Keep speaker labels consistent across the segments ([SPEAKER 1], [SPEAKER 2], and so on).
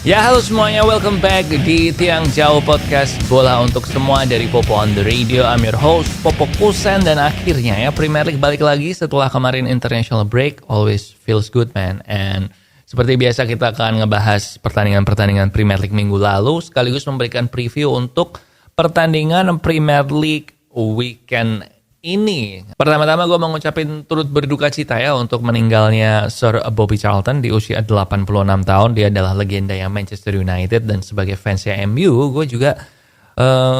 [SPEAKER 1] Ya halo semuanya, welcome back di Tiang Jauh Podcast Bola untuk semua dari Popo on the Radio. I'm your host, Popo Kusen. Dan akhirnya ya Premier League balik lagi setelah kemarin international break. Always feels good man. And seperti biasa kita akan ngebahas pertandingan-pertandingan Premier League minggu lalu, sekaligus memberikan preview untuk pertandingan Premier League weekend ini. Pertama-tama gue mau ngucapin turut berduka cita ya untuk meninggalnya Sir Bobby Charlton di usia 86 tahun. Dia adalah legenda yang Manchester United, dan sebagai fansnya MU gue juga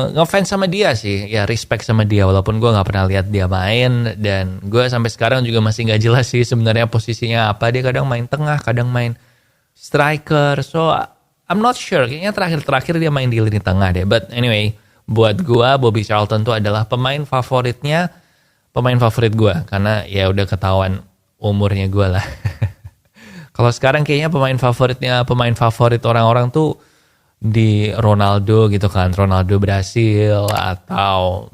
[SPEAKER 1] ngefans sama dia sih. Ya respect sama dia walaupun gue gak pernah lihat dia main, dan gue sampai sekarang juga masih gak jelas sih sebenarnya posisinya apa. Dia kadang main tengah, kadang main striker. So I'm not sure, kayaknya terakhir dia main di lini tengah deh. But anyway, buat gue Bobby Charlton tuh adalah pemain favorit gue, karena ya udah ketahuan umurnya gue lah. Kalau sekarang kayaknya pemain favorit orang-orang tuh di Ronaldo gitu kan, Ronaldo Brasil atau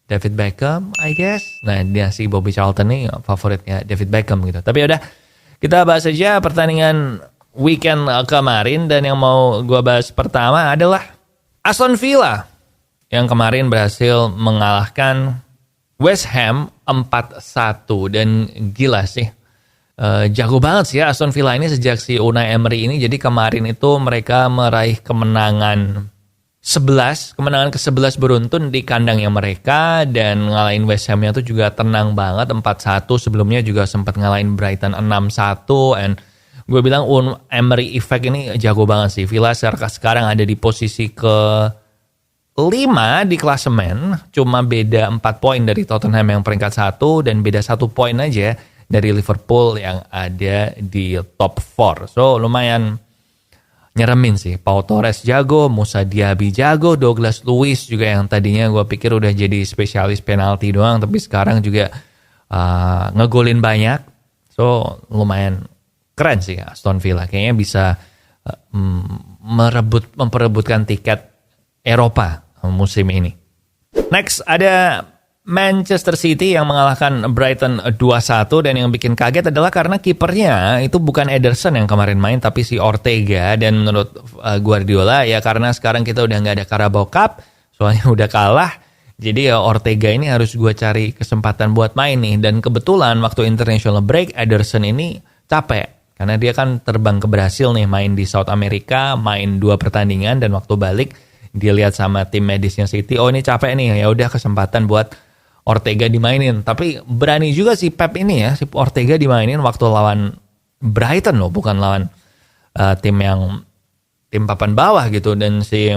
[SPEAKER 1] David Beckham I guess. Nah dia si Bobby Charlton nih favoritnya David Beckham gitu. Tapi udah, kita bahas aja pertandingan weekend kemarin, dan yang mau gue bahas pertama adalah Aston Villa yang kemarin berhasil mengalahkan West Ham 4-1. Dan gila sih, jago banget sih ya Aston Villa ini sejak si Unai Emery ini. Jadi kemarin itu mereka meraih kemenangan ke-11 beruntun di kandangnya mereka, dan ngalahin West Ham-nya tuh juga tenang banget 4-1. Sebelumnya juga sempat ngalahin Brighton 6-1. And gue bilang Emery effect ini jago banget sih. Villa sekarang ada di posisi ke-5 di klasemen, cuma beda 4 poin dari Tottenham yang peringkat 1, dan beda 1 poin aja dari Liverpool yang ada di top 4. So lumayan nyeremin sih. Pau Torres jago, Musa Diaby jago, Douglas Luiz juga yang tadinya gue pikir udah jadi spesialis penalti doang, tapi sekarang juga ngegolin banyak. So lumayan keren sih Aston Villa. Kayaknya bisa memperebutkan tiket Eropa musim ini. Next ada Manchester City yang mengalahkan Brighton 2-1, dan yang bikin kaget adalah karena kipernya itu bukan Ederson yang kemarin main, tapi si Ortega. Dan menurut Guardiola ya karena sekarang kita udah nggak ada Carabao Cup, soalnya udah kalah, jadi ya Ortega ini harus gue cari kesempatan buat main nih. Dan kebetulan waktu international break Ederson ini capek karena dia kan terbang ke Brasil nih, main di South America, main 2 pertandingan, dan waktu balik dia lihat sama tim medisnya City, oh ini capek nih, ya udah kesempatan buat Ortega dimainin. Tapi berani juga si Pep ini ya, si Ortega dimainin waktu lawan Brighton loh, bukan lawan tim papan bawah gitu. Dan si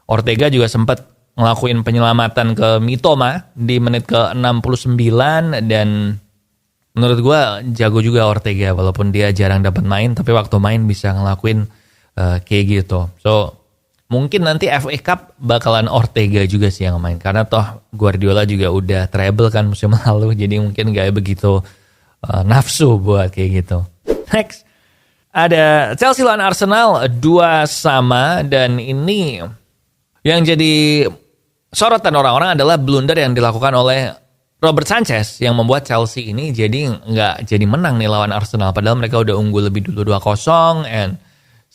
[SPEAKER 1] Ortega juga sempat ngelakuin penyelamatan ke Mitoma di menit ke-69, dan menurut gue jago juga Ortega, walaupun dia jarang dapat main, tapi waktu main bisa ngelakuin kayak gitu. So mungkin nanti FA Cup bakalan Ortega juga sih yang main, karena toh Guardiola juga udah treble kan musim lalu, jadi mungkin gak begitu nafsu buat kayak gitu. Next ada Chelsea lawan Arsenal 2-2, dan ini yang jadi sorotan orang-orang adalah blunder yang dilakukan oleh Robert Sanchez yang membuat Chelsea ini jadi nggak jadi menang nih lawan Arsenal, padahal mereka udah unggul lebih dulu 2-0. And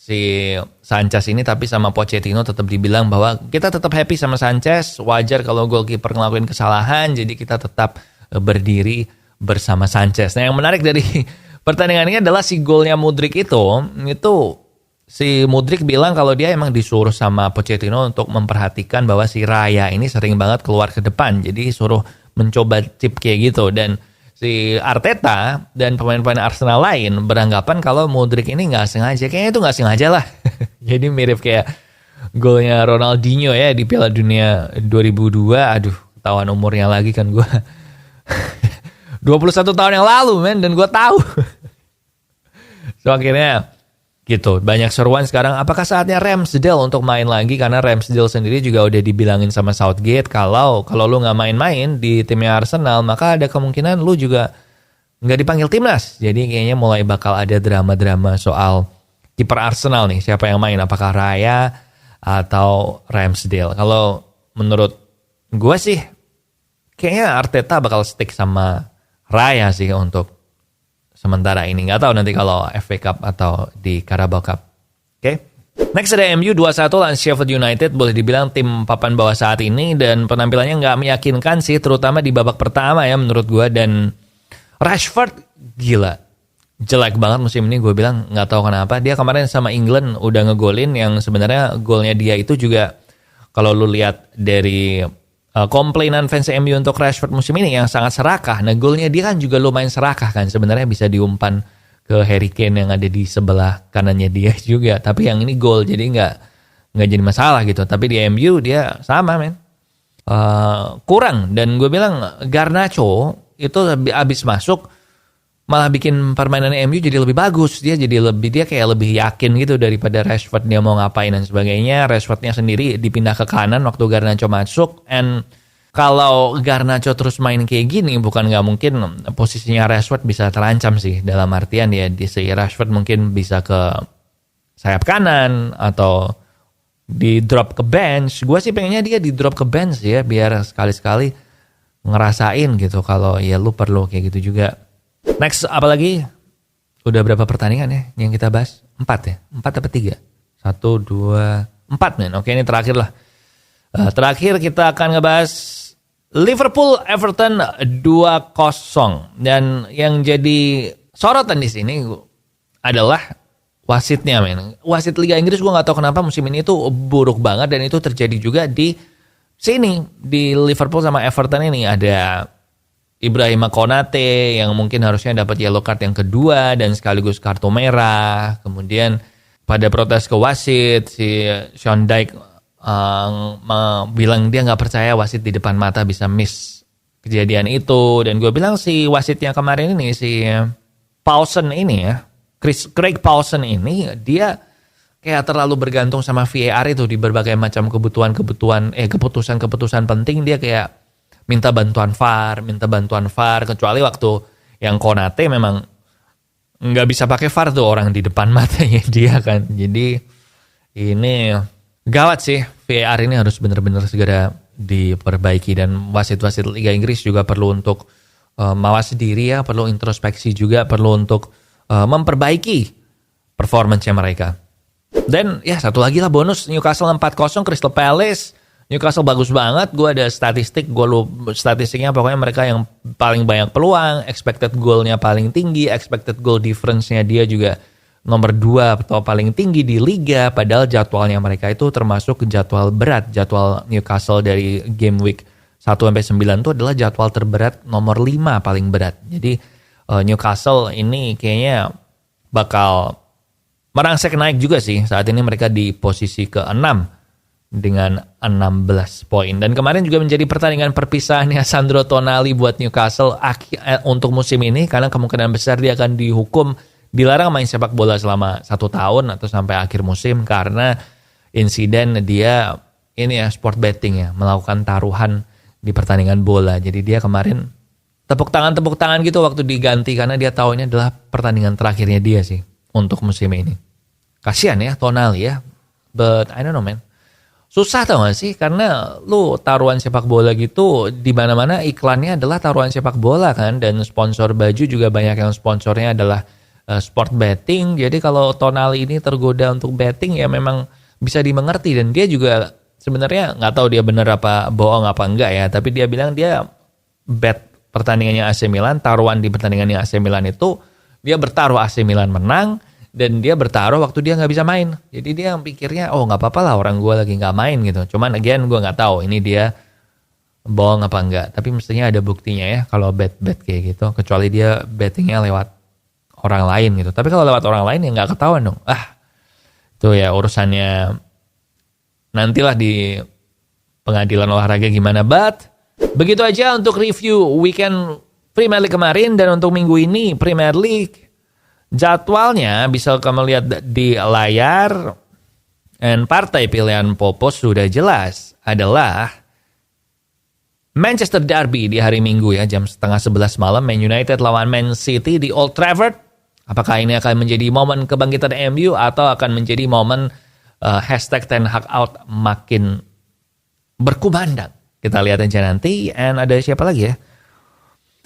[SPEAKER 1] si Sanchez ini tapi sama Pochettino tetap dibilang bahwa kita tetap happy sama Sanchez, wajar kalau goalkeeper ngelakuin kesalahan, jadi kita tetap berdiri bersama Sanchez. Nah yang menarik dari pertandingan ini adalah si golnya Mudryk itu si Mudryk bilang kalau dia emang disuruh sama Pochettino untuk memperhatikan bahwa si Raya ini sering banget keluar ke depan, jadi suruh mencoba chip kayak gitu. Dan si Arteta dan pemain-pemain Arsenal lain beranggapan kalau Mudryk ini nggak sengaja. Kayaknya itu nggak sengaja lah. Jadi mirip kayak golnya Ronaldinho ya di Piala Dunia 2002. Aduh, ketahuan umurnya lagi kan gue. 21 tahun yang lalu men, dan gue tahu. So akhirnya gitu, banyak seruan sekarang, apakah saatnya Ramsdale untuk main lagi? Karena Ramsdale sendiri juga udah dibilangin sama Southgate kalau lu nggak main-main di timnya Arsenal, maka ada kemungkinan lu juga nggak dipanggil timnas. Jadi kayaknya mulai bakal ada drama-drama soal kiper Arsenal nih, siapa yang main, apakah Raya atau Ramsdale. Kalau menurut gue sih kayaknya Arteta bakal stick sama Raya sih untuk sementara ini. Nggak tahu nanti kalau FA Cup atau di Carabao Cup. Oke? Next ada MU 2-1 lawan Sheffield United, boleh dibilang tim papan bawah saat ini dan penampilannya nggak meyakinkan sih, terutama di babak pertama ya menurut gue. Dan Rashford gila, jelek banget musim ini, gue bilang nggak tahu kenapa. Dia kemarin sama England udah ngegolin yang sebenarnya golnya dia itu juga kalau lu lihat dari komplainan fans MU untuk Rashford musim ini yang sangat serakah. Nah golnya dia kan juga lumayan serakah kan, sebenarnya bisa diumpan ke Harry Kane yang ada di sebelah kanannya dia juga. Tapi yang ini gol, jadi nggak jadi masalah gitu. Tapi di MU dia sama men, kurang. Dan gue bilang Garnacho itu abis masuk malah bikin permainan MU jadi lebih bagus. Dia kayak lebih yakin gitu daripada Rashford, dia mau ngapain dan sebagainya. Rashfordnya sendiri dipindah ke kanan waktu Garnacho masuk. And kalau Garnacho terus main kayak gini, bukan nggak mungkin posisinya Rashford bisa terancam sih. Dalam artian ya, si Rashford mungkin bisa ke sayap kanan atau di drop ke bench. Gue sih pengennya dia di drop ke bench ya, biar sekali-sekali ngerasain gitu kalau ya lu perlu kayak gitu juga. Next apalagi? Udah berapa pertandingan ya yang kita bahas? 4 ya? 4 apa 3? 1, 2, 4 men. Oke, ini terakhir lah. Terakhir kita akan ngebahas Liverpool Everton 2-0. Dan yang jadi sorotan di sini adalah wasitnya men. Wasit Liga Inggris gue nggak tahu kenapa musim ini tuh buruk banget, dan itu terjadi juga di sini di Liverpool sama Everton ini. Ada Ibrahima Konate yang mungkin harusnya dapat yellow card yang kedua dan sekaligus kartu merah. Kemudian pada protes ke wasit, si Sean Dyche bilang dia nggak percaya wasit di depan mata bisa miss kejadian itu. Dan gue bilang si wasitnya kemarin ini, si Paulsen ini ya, Craig Paulsen ini, dia kayak terlalu bergantung sama VAR itu di berbagai macam keputusan penting. Dia kayak minta bantuan VAR, kecuali waktu yang Konate memang nggak bisa pakai VAR tuh, orang di depan matanya dia kan. Jadi ini gawat sih, VAR ini harus benar-benar segera diperbaiki. Dan wasit-wasit Liga Inggris juga perlu untuk mawas diri ya, perlu introspeksi juga, perlu untuk memperbaiki performance-nya mereka. Dan ya satu lagi lah bonus, Newcastle 4-0 Crystal Palace. Newcastle bagus banget, gue ada statistiknya pokoknya mereka yang paling banyak peluang, expected goal-nya paling tinggi, expected goal difference-nya dia juga nomor 2 atau paling tinggi di liga. Padahal jadwalnya mereka itu termasuk jadwal berat. Jadwal Newcastle dari game week 1-9 itu adalah jadwal terberat nomor 5 paling berat. Jadi Newcastle ini kayaknya bakal merangsek naik juga sih. Saat ini mereka di posisi ke-6 dengan 16 poin. Dan kemarin juga menjadi pertandingan perpisahannya Sandro Tonali buat Newcastle untuk musim ini, karena kemungkinan besar dia akan dihukum, dilarang main sepak bola selama 1 tahun atau sampai akhir musim karena insiden dia ini ya, sport betting ya, melakukan taruhan di pertandingan bola. Jadi dia kemarin tepuk tangan gitu waktu diganti, karena dia tahu ini adalah pertandingan terakhirnya dia sih untuk musim ini. Kasian ya Tonali ya, but I don't know man. Susah tau gak sih, karena lu taruhan sepak bola gitu, di mana-mana iklannya adalah taruhan sepak bola kan, dan sponsor baju juga banyak yang sponsornya adalah sport betting. Jadi kalau Tonali ini tergoda untuk betting ya memang bisa dimengerti, dan dia juga sebenarnya nggak tahu dia bener apa bohong apa enggak ya, tapi dia bilang dia bet pertandingannya AC Milan, taruhan di pertandingannya AC Milan itu dia bertaruh AC Milan menang. Dan dia bertaruh waktu dia nggak bisa main. Jadi dia pikirnya, oh nggak apa-apa lah orang gue lagi nggak main gitu. Cuman again gue nggak tahu ini dia bohong apa enggak. Tapi mestinya ada buktinya ya kalau bet kayak gitu. Kecuali dia bettingnya lewat orang lain gitu. Tapi kalau lewat orang lain ya nggak ketahuan dong. Itu ya urusannya nantilah di pengadilan olahraga gimana. But begitu aja untuk review weekend Premier League kemarin. Dan untuk minggu ini Premier League jadwalnya bisa kamu lihat di layar, dan partai pilihan Popo sudah jelas adalah Manchester Derby di hari Minggu ya, jam 10:30 malam, Man United lawan Man City di Old Trafford. Apakah ini akan menjadi momen kebangkitan MU atau akan menjadi momen hashtag Ten Hag out makin berkumandang? Kita lihat aja nanti. And ada siapa lagi ya?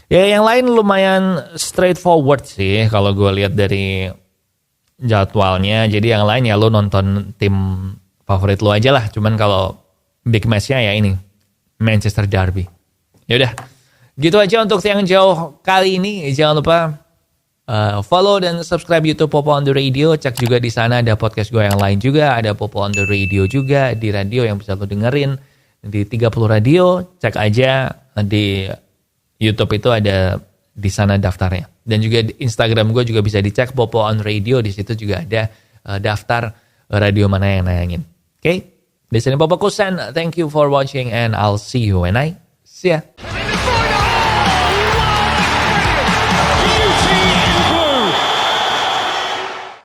[SPEAKER 1] Ya yang lain lumayan straightforward sih kalau gue lihat dari jadwalnya. Jadi yang lain ya lo nonton tim favorit lo aja lah. Cuman kalau big match-nya ya ini Manchester Derby. Yaudah, gitu aja untuk Tiang Jauh kali ini. Jangan lupa follow dan subscribe YouTube Popo on the Radio. Cek juga di sana ada podcast gue yang lain juga. Ada Popo on the Radio juga di radio yang bisa lo dengerin di 30 radio. Cek aja di YouTube itu ada di sana daftarnya. Dan juga di Instagram gue juga bisa dicek Popo on Radio. Di situ juga ada daftar radio mana yang nayangin. Oke? Di sini Popo Kusen. Thank you for watching and I'll see you when I see ya.